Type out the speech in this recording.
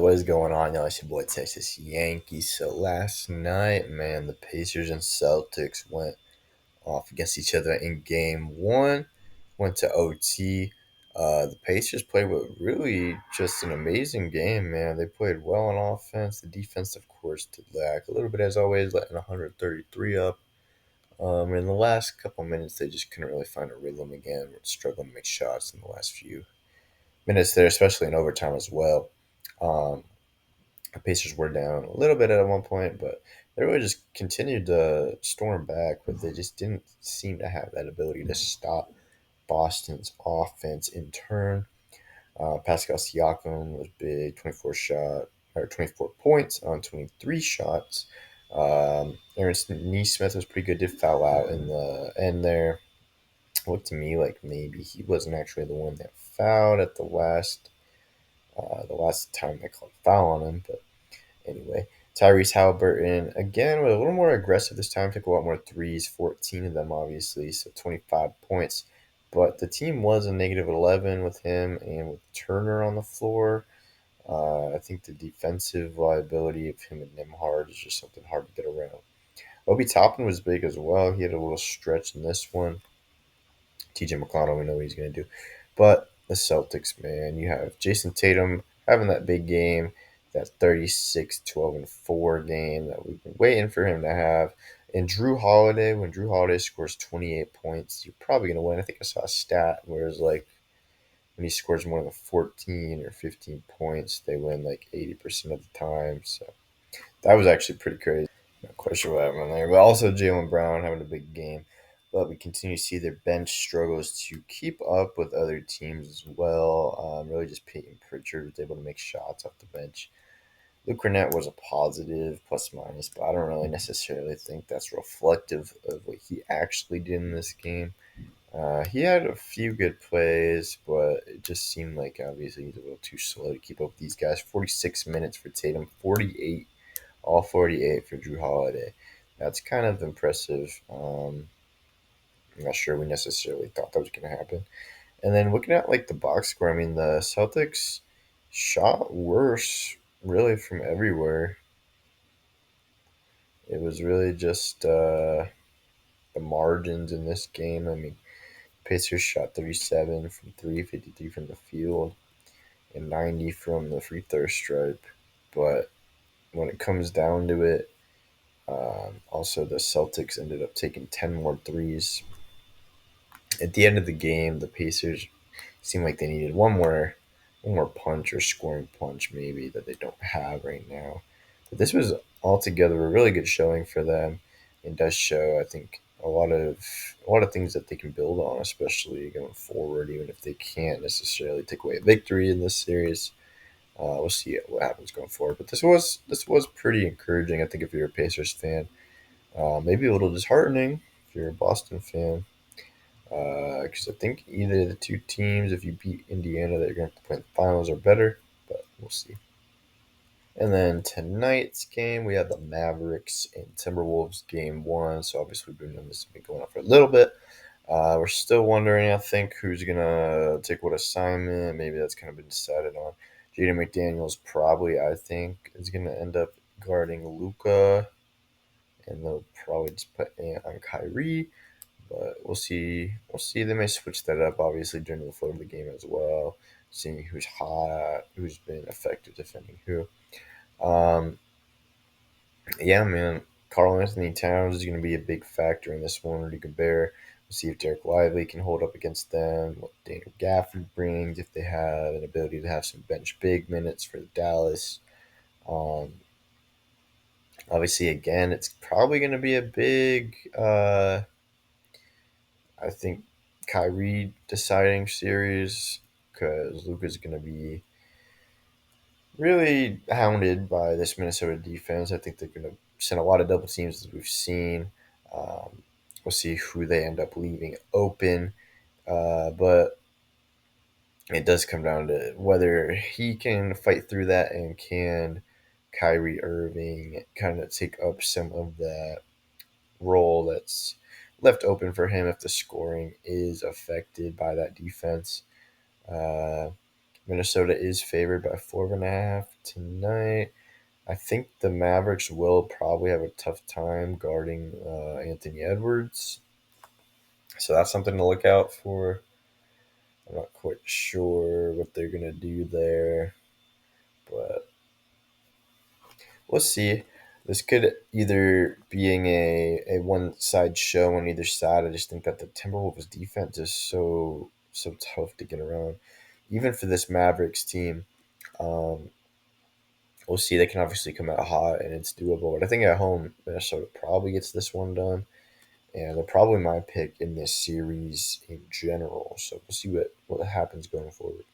What is going on, y'all? It's your boy Texas Yankees. So last night, man, the Pacers and Celtics went off against each other in game one, went to OT. The Pacers played with really just an amazing game, man. They played well on offense. The defense, of course, did lack a little bit as always, letting 133 up. In the last couple minutes, they just couldn't really find a rhythm again. Struggling to make shots in the last few minutes there, especially in overtime as well. Um, the Pacers were down a little bit at one point, but they really just continued to storm back, but they just didn't seem to have that ability to stop Boston's offense in turn. Pascal Siakam was big, 24 points on 23 shots. Aaron Neesmith was pretty good, did foul out in the end there. Looked to me like maybe he wasn't actually the one that fouled at the last time they called foul on him, but anyway, Tyrese Halliburton, again, with a little more aggressive this time, took a lot more threes, 14 of them, obviously, so 25 points. But the team was a negative 11 with him and with Turner on the floor. I think the defensive liability of him and Nimhard is just something hard to get around. Obi Toppin was big as well. He had a little stretch in this one. TJ McConnell, we know what he's going to do. But the Celtics, man, you have Jason Tatum having that big game, that 36, 12, and 4 game that we've been waiting for him to have. And Drew Holiday, when Drew Holiday scores 28 points, you're probably going to win. I think I saw a stat where it's like when he scores more than 14 or 15 points, they win like 80% of the time. So that was actually pretty crazy. Not quite sure what happened there. But also Jalen Brown having a big game. But we continue to see their bench struggles to keep up with other teams as well. Really just Peyton Pritchard was able to make shots off the bench. Luke Cornett was a positive plus minus, but I don't really necessarily think that's reflective of what he actually did in this game. He had a few good plays, but it just seemed like obviously he's a little too slow to keep up with these guys. 46 minutes for Tatum, 48 all 48 for Drew Holiday. That's kind of impressive. I'm not sure we necessarily thought that was going to happen. And then looking at like the box score, I mean, the Celtics shot worse really from everywhere. It was really just the margins in this game. I mean, Pacers shot 37 from 3, 53 from the field, and 90 from the free throw stripe. But when it comes down to it, also, the Celtics ended up taking 10 more threes. At the end of the game, the Pacers seemed like they needed one more punch or scoring punch maybe that they don't have right now. But this was altogether a really good showing for them. It does show, I think, a lot of things that they can build on, especially going forward. Even if they can't necessarily take away a victory in this series, we'll see what happens going forward. But this was pretty encouraging. I think if you're a Pacers fan, maybe a little disheartening if you're a Boston fan, because I think either of the two teams, if you beat Indiana, that you're going to have to play in the finals, are better. But we'll see. And then tonight's game, we have the Mavericks and Timberwolves game one. So obviously, we've been doing this has been going on for a little bit. We're still wondering, I think, who's going to take what assignment. Maybe that's kind of been decided on. Jaden McDaniels probably, I think, is going to end up guarding Luka, and they'll probably just put on Kyrie. But we'll see. We'll see. They may switch that up, obviously, during the flow of the game as well, seeing who's hot, who's been effective defending who. Um, yeah, man. Carl Anthony Towns is going to be a big factor in this one. Rudy Gobert. We'll see if Derek Lively can hold up against them. What Daniel Gafford brings, if they have an ability to have some bench big minutes for Dallas. Um, obviously, again, it's probably going to be a big. I think Kyrie deciding series because Luka's going to be really hounded by this Minnesota defense. I think they're going to send a lot of double teams as we've seen. Um, we'll see who they end up leaving open. But it does come down to whether he can fight through that and can Kyrie Irving kind of take up some of that role that's left open for him if the scoring is affected by that defense. Uh, Minnesota is favored by 4.5 tonight. I think the Mavericks will probably have a tough time guarding Anthony Edwards. So that's something to look out for. I'm not quite sure what they're going to do there, but we'll see. This could either being a one side show on either side. I just think that the Timberwolves defense is so tough to get around, even for this Mavericks team. Um, we'll see. They can obviously come out hot and it's doable, but I think at home Minnesota probably gets this one done, and they're probably my pick in this series in general. So we'll see what happens going forward.